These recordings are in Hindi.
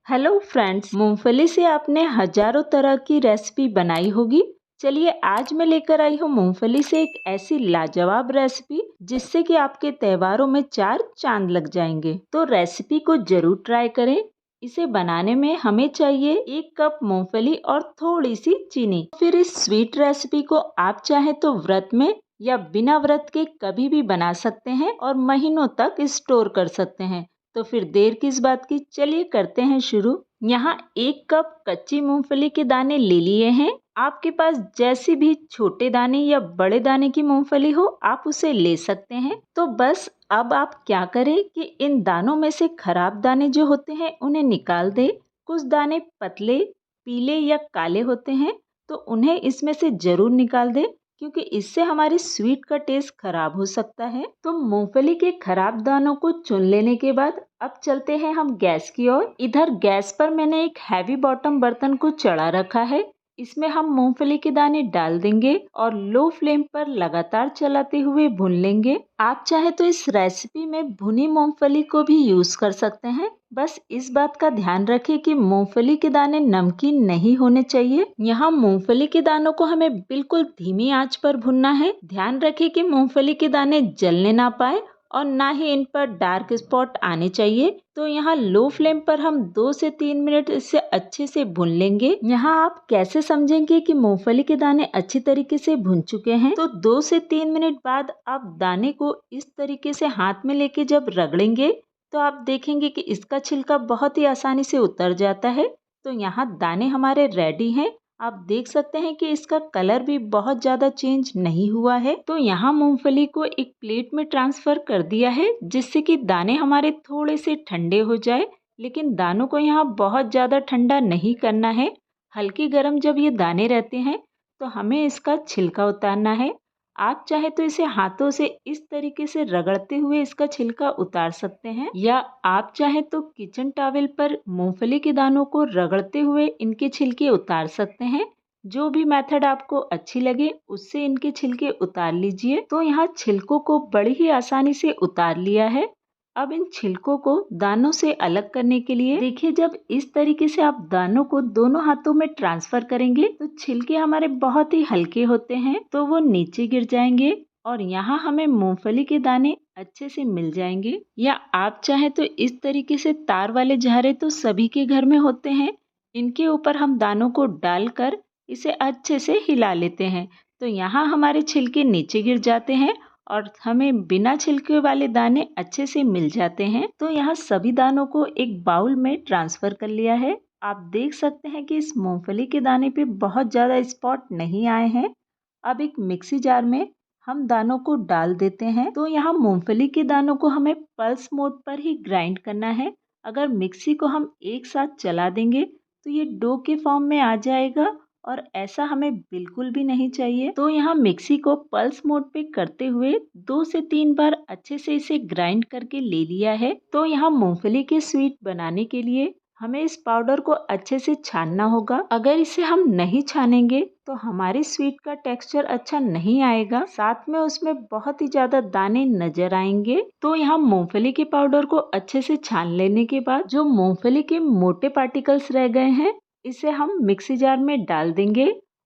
हेलो फ्रेंड्स, मूंगफली से आपने हजारों तरह की रेसिपी बनाई होगी। चलिए आज मैं लेकर आई हूँ मूंगफली से एक ऐसी लाजवाब रेसिपी जिससे कि आपके त्योहारों में चार चांद लग जाएंगे। तो रेसिपी को जरूर ट्राई करें। इसे बनाने में हमें चाहिए 1 कप मूंगफली और थोड़ी सी चीनी। फिर इस स्वीट रेसिपी को आप चाहे तो व्रत में या बिना व्रत के कभी भी बना सकते हैं और महीनों तक स्टोर कर सकते हैं। तो फिर देर किस बात की, चलिए करते हैं शुरू। यहाँ 1 कप कच्ची मूंगफली के दाने ले लिए हैं। आपके पास जैसी भी छोटे दाने या बड़े दाने की मूंगफली हो आप उसे ले सकते हैं। तो बस अब आप क्या करें कि इन दानों में से खराब दाने जो होते हैं उन्हें निकाल दें। कुछ दाने पतले, पीले या काले होते हैं तो उन्हें इसमें से जरूर निकाल दें, क्योंकि इससे हमारी स्वीट का टेस्ट खराब हो सकता है। तो मूंगफली के खराब दानों को चुन लेने के बाद अब चलते हैं हम गैस की ओर। इधर गैस पर मैंने एक हैवी बॉटम बर्तन को चढ़ा रखा है। इसमें हम मूंगफली के दाने डाल देंगे और लो फ्लेम पर लगातार चलाते हुए भून लेंगे। आप चाहे तो इस रेसिपी में भुनी मूंगफली को भी यूज कर सकते हैं। बस इस बात का ध्यान रखें कि मूंगफली के दाने नमकीन नहीं होने चाहिए। यहाँ मूंगफली के दानों को हमें बिल्कुल धीमी आंच पर भुनना है। ध्यान रखें कि मूंगफली के दाने जलने ना पाए और ना ही इन पर डार्क स्पॉट आने चाहिए। तो यहाँ लो फ्लेम पर हम 2 से 3 मिनट इसे अच्छे से भून लेंगे। यहाँ आप कैसे समझेंगे कि मूंगफली के दाने अच्छी तरीके से भुन चुके हैं? तो 2 से 3 मिनट बाद आप दाने को इस तरीके से हाथ में लेके जब रगड़ेंगे तो आप देखेंगे कि इसका छिलका बहुत ही आसानी से उतर जाता है। तो यहाँ दाने हमारे रेडी हैं। आप देख सकते हैं कि इसका कलर भी बहुत ज़्यादा चेंज नहीं हुआ है। तो यहाँ मूंगफली को एक प्लेट में ट्रांसफ़र कर दिया है, जिससे कि दाने हमारे थोड़े से ठंडे हो जाए। लेकिन दानों को यहाँ बहुत ज़्यादा ठंडा नहीं करना है। हल्की गर्म जब ये दाने रहते हैं तो हमें इसका छिलका उतारना है। आप चाहे तो इसे हाथों से इस तरीके से रगड़ते हुए इसका छिलका उतार सकते हैं, या आप चाहे तो किचन टॉवेल पर मूंगफली के दानों को रगड़ते हुए इनके छिलके उतार सकते हैं। जो भी मेथड आपको अच्छी लगे उससे इनके छिलके उतार लीजिए। तो यहाँ छिलकों को बड़ी ही आसानी से उतार लिया है। अब इन छिलकों को दानों से अलग करने के लिए देखिए, जब इस तरीके से आप दानों को दोनों हाथों में ट्रांसफर करेंगे तो छिलके हमारे बहुत ही हल्के होते हैं, तो वो नीचे गिर जाएंगे और यहाँ हमें मूंगफली के दाने अच्छे से मिल जाएंगे। या आप चाहे तो इस तरीके से तार वाले झारे तो सभी के घर में होते हैं, इनके ऊपर हम दानों को डालकर इसे अच्छे से हिला लेते हैं। तो यहाँ हमारे छिलके नीचे गिर जाते हैं और हमें बिना छिलके वाले दाने अच्छे से मिल जाते हैं। तो यहाँ सभी दानों को एक बाउल में ट्रांसफर कर लिया है। आप देख सकते हैं कि इस मूंगफली के दाने पे बहुत ज़्यादा स्पॉट नहीं आए हैं। अब एक मिक्सी जार में हम दानों को डाल देते हैं। तो यहाँ मूंगफली के दानों को हमें पल्स मोड पर ही ग्राइंड करना है। अगर मिक्सी को हम एक साथ चला देंगे तो ये डो के फॉर्म में आ जाएगा और ऐसा हमें बिल्कुल भी नहीं चाहिए। तो यहाँ मिक्सी को पल्स मोड पे करते हुए 2 से 3 बार अच्छे से इसे ग्राइंड करके ले लिया है। तो यहाँ मूंगफली के स्वीट बनाने के लिए हमें इस पाउडर को अच्छे से छानना होगा। अगर इसे हम नहीं छानेंगे तो हमारी स्वीट का टेक्सचर अच्छा नहीं आएगा, साथ में उसमें बहुत ही ज्यादा दाने नजर आएंगे। तो यहाँ मूंगफली के पाउडर को अच्छे से छान लेने के बाद जो मूंगफली के मोटे पार्टिकल्स रह गए हैं इसे हम मिक्सी जार में डाल देंगे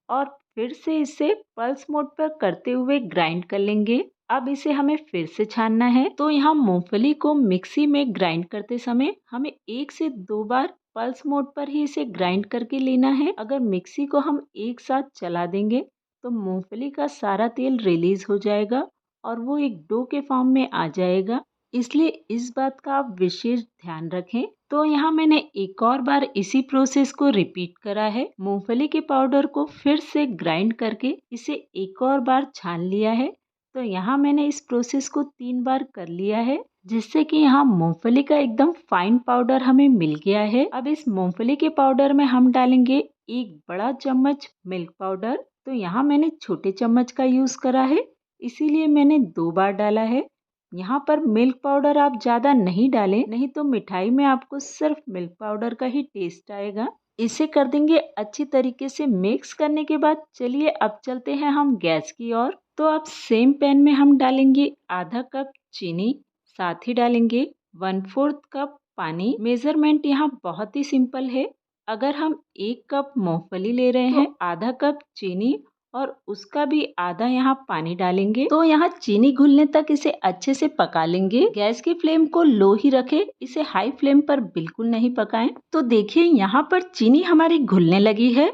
और फिर से इसे पल्स मोड पर करते हुए ग्राइंड कर लेंगे। अब इसे हमें फिर से छानना है। तो यहाँ मूंगफली को मिक्सी में ग्राइंड करते समय हमें 1 से 2 बार पल्स मोड पर ही इसे ग्राइंड करके लेना है। अगर मिक्सी को हम एक साथ चला देंगे तो मूंगफली का सारा तेल रिलीज हो जाएगा और वो एक डो के फॉर्म में आ जाएगा। इसलिए इस बात का आप विशेष ध्यान रखें। तो यहाँ मैंने एक और बार इसी प्रोसेस को रिपीट करा है। मूंगफली के पाउडर को फिर से ग्राइंड करके इसे एक और बार छान लिया है। तो यहाँ मैंने इस प्रोसेस को 3 बार कर लिया है, जिससे कि यहाँ मूंगफली का एकदम फाइन पाउडर हमें मिल गया है। अब इस मूंगफली के पाउडर में हम डालेंगे 1 बड़ा चम्मच मिल्क पाउडर। तो यहाँ मैंने छोटे चम्मच का यूज करा है, इसीलिए मैंने 2 बार डाला है। यहाँ पर मिल्क पाउडर आप ज़्यादा नहीं डालें, नहीं तो मिठाई में आपको सिर्फ मिल्क पाउडर का ही टेस्ट आएगा। इसे कर देंगे अच्छी तरीके से मिक्स करने के बाद चलिए अब चलते हैं हम गैस की ओर। तो अब सेम पैन में हम डालेंगे आधा कप चीनी, साथ ही डालेंगे 1/4 कप पानी। मेजरमेंट यहाँ बहुत ही सिंपल है। अगर हम 1 कप मूंगफली ले रहे हैं, आधा कप चीनी और उसका भी आधा यहाँ पानी डालेंगे। तो यहाँ चीनी घुलने तक इसे अच्छे से पका लेंगे। गैस की फ्लेम को लो ही रखें, इसे हाई फ्लेम पर बिल्कुल नहीं पकाएं। तो देखिए यहाँ पर चीनी हमारी घुलने लगी है।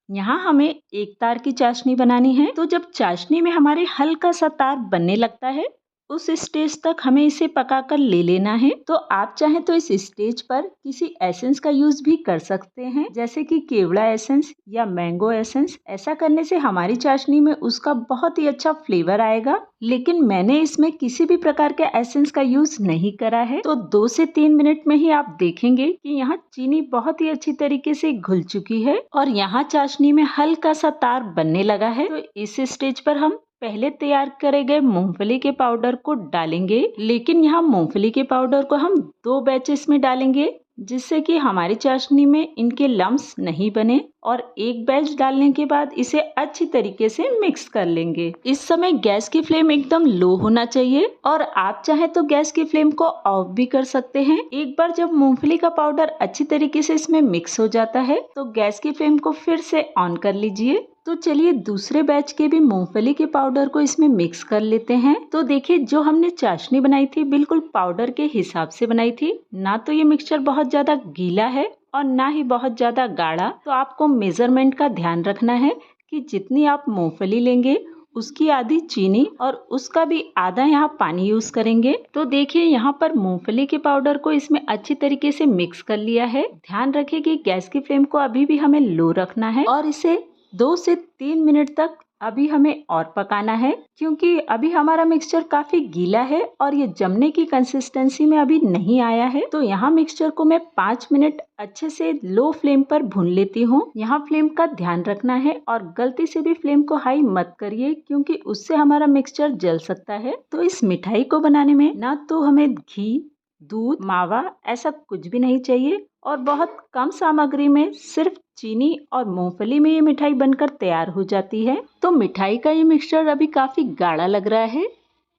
यहाँ हमें एक तार की चाशनी बनानी है। तो जब चाशनी में हमारे हल्का सा तार बनने लगता है, उस स्टेज तक हमें इसे पकाकर ले लेना है। तो आप चाहें तो इस स्टेज पर किसी एसेंस का यूज भी कर सकते हैं, जैसे कि केवड़ा एसेंस या मैंगो एसेंस। ऐसा करने से हमारी चाशनी में उसका बहुत ही अच्छा फ्लेवर आएगा। लेकिन मैंने इसमें किसी भी प्रकार के एसेंस का यूज नहीं करा है। तो 2 से 3 मिनट में ही आप देखेंगे कि यहाँ चीनी बहुत ही अच्छी तरीके से घुल चुकी है और यहाँ चाशनी में हल्का सा तार बनने लगा है। तो इस स्टेज पर हम पहले तैयार करे गए मूंगफली के पाउडर को डालेंगे। लेकिन यहाँ मूंगफली के पाउडर को हम 2 बैचेस में डालेंगे, जिससे कि हमारी चाशनी में इनके लम्स नहीं बने। और एक बैच डालने के बाद इसे अच्छी तरीके से मिक्स कर लेंगे। इस समय गैस की फ्लेम एकदम लो होना चाहिए और आप चाहे तो गैस की फ्लेम को ऑफ भी कर सकते हैं। एक बार जब मूंगफली का पाउडर अच्छी तरीके से इसमें मिक्स हो जाता है, तो गैस की फ्लेम को फिर से ऑन कर लीजिए। तो चलिए दूसरे बैच के भी मूंगफली के पाउडर को इसमें मिक्स कर लेते हैं। तो देखिए जो हमने चाशनी बनाई थी बिल्कुल पाउडर के हिसाब से बनाई थी। ना तो ये मिक्सचर बहुत ज्यादा गीला है और ना ही बहुत ज्यादा गाढ़ा। तो आपको मेजरमेंट का ध्यान रखना है कि जितनी आप मूंगफली लेंगे उसकी आधी चीनी और उसका भी आधा यहाँ पानी यूज करेंगे। तो देखिए यहाँ पर मूंगफली के पाउडर को इसमें अच्छी तरीके से मिक्स कर लिया है। ध्यान रखें कि गैस की फ्लेम को अभी भी हमें लो रखना है और इसे 2 से 3 मिनट तक अभी हमें और पकाना है, क्योंकि अभी हमारा मिक्सचर काफी गीला है और ये जमने की कंसिस्टेंसी में अभी नहीं आया है। तो यहाँ मिक्सचर को मैं 5 मिनट अच्छे से लो फ्लेम पर भून लेती हूँ। यहाँ फ्लेम का ध्यान रखना है और गलती से भी फ्लेम को हाई मत करिए, क्योंकि उससे हमारा मिक्सचर जल सकता है। तो इस मिठाई को बनाने में ना तो हमें घी, दूध, मावा ऐसा कुछ भी नहीं चाहिए और बहुत कम सामग्री में सिर्फ चीनी और मूंगफली में ये मिठाई बनकर तैयार हो जाती है। तो मिठाई का ये मिक्सचर अभी काफी गाढ़ा लग रहा है।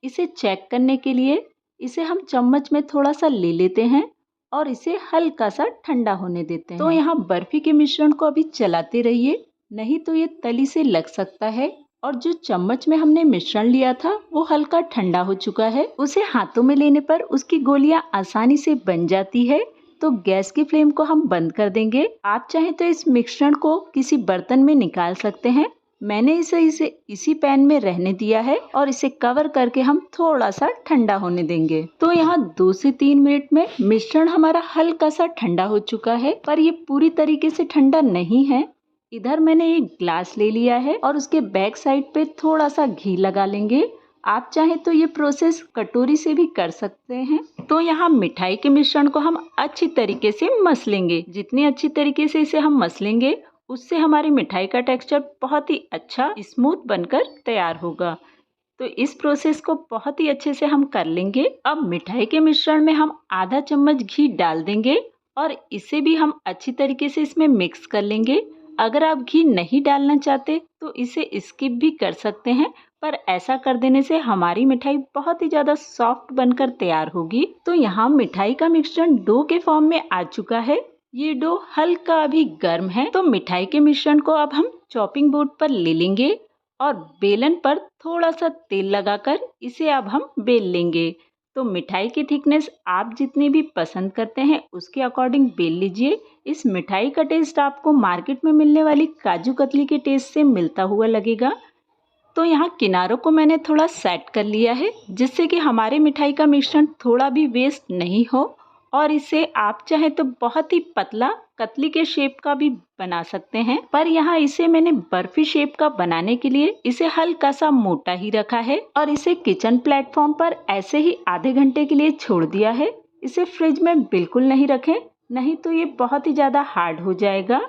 इसे चेक करने के लिए इसे हम चम्मच में थोड़ा सा ले लेते हैं और इसे हल्का सा ठंडा होने देते हैं। तो यहाँ बर्फी के मिश्रण को अभी चलाते रहिए, नहीं तो ये तली से लग सकता है। और जो चम्मच में हमने मिश्रण लिया था वो हल्का ठंडा हो चुका है। उसे हाथों में लेने पर उसकी गोलियां आसानी से बन जाती है। तो गैस की फ्लेम को हम बंद कर देंगे। आप चाहें तो इस मिश्रण को किसी बर्तन में निकाल सकते हैं। मैंने इसे इसी पैन में रहने दिया है और इसे कवर करके हम थोड़ा सा ठंडा होने देंगे। तो यहाँ 2 से 3 मिनट में मिश्रण हमारा हल्का सा ठंडा हो चुका है, पर ये पूरी तरीके से ठंडा नहीं है। इधर मैंने एक ग्लास ले लिया है और उसके बैक साइड पे थोड़ा सा घी लगा लेंगे। आप चाहें तो ये प्रोसेस कटोरी से भी कर सकते हैं। तो यहाँ मिठाई के मिश्रण को हम अच्छी तरीके से मस लेंगे। जितनी अच्छी तरीके से इसे हम मस लेंगे उससे हमारी मिठाई का टेक्सचर बहुत ही अच्छा स्मूथ बनकर तैयार होगा। तो इस प्रोसेस को बहुत ही अच्छे से हम कर लेंगे। अब मिठाई के मिश्रण में हम आधा चम्मच घी डाल देंगे और इसे भी हम अच्छी तरीके से इसमें मिक्स कर लेंगे। अगर आप घी नहीं डालना चाहते तो इसे स्किप भी कर सकते हैं, पर ऐसा कर देने से हमारी मिठाई बहुत ही ज्यादा सॉफ्ट बनकर तैयार होगी। तो यहाँ मिठाई का मिश्रण डो के फॉर्म में आ चुका है। ये डो हल्का अभी गर्म है। तो मिठाई के मिश्रण को अब हम चॉपिंग बोर्ड पर ले लेंगे और बेलन पर थोड़ा सा तेल लगाकर इसे अब हम बेल लेंगे। तो मिठाई की थिकनेस आप जितनी भी पसंद करते हैं उसके अकॉर्डिंग बेल लीजिए। इस मिठाई का टेस्ट आपको मार्केट में मिलने वाली काजू कतली के टेस्ट से मिलता हुआ लगेगा। तो यहाँ किनारों को मैंने थोड़ा सेट कर लिया है, जिससे कि हमारे मिठाई का मिश्रण थोड़ा भी वेस्ट नहीं हो। और इसे आप चाहे तो बहुत ही पतला कतली के शेप का भी बना सकते हैं, पर यहाँ इसे मैंने बर्फी शेप का बनाने के लिए इसे हल्का सा मोटा ही रखा है और इसे किचन प्लेटफॉर्म पर ऐसे ही आधे घंटे के लिए छोड़ दिया है। इसे फ्रिज में बिल्कुल नहीं रखें, नहीं तो ये बहुत ही ज़्यादा हार्ड हो जाएगा।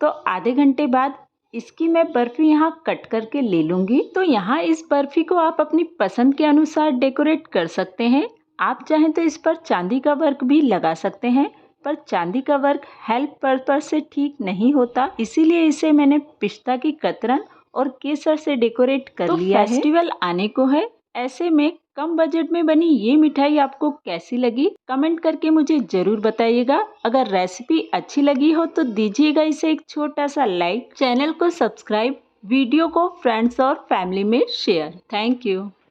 तो आधे घंटे बाद इसकी मैं बर्फी यहाँ कट करके ले लूँगी। तो यहाँ इस बर्फी को आप अपनी पसंद के अनुसार डेकोरेट कर सकते हैं। आप चाहें तो इस पर चांदी का वर्क भी लगा सकते हैं, पर चांदी का वर्क हेल्थ पर्पस से ठीक नहीं होता, इसीलिए इसे मैंने पिस्ता की कतरन और केसर से डेकोरेट कर लिया है। फेस्टिवल आने को है ऐसे में कम बजट में बनी ये मिठाई आपको कैसी लगी, कमेंट करके मुझे जरूर बताइएगा। अगर रेसिपी अच्छी लगी हो तो दीजिएगा इसे एक छोटा सा लाइक, चैनल को सब्सक्राइब, वीडियो को फ्रेंड्स और फैमिली में शेयर। Thank you.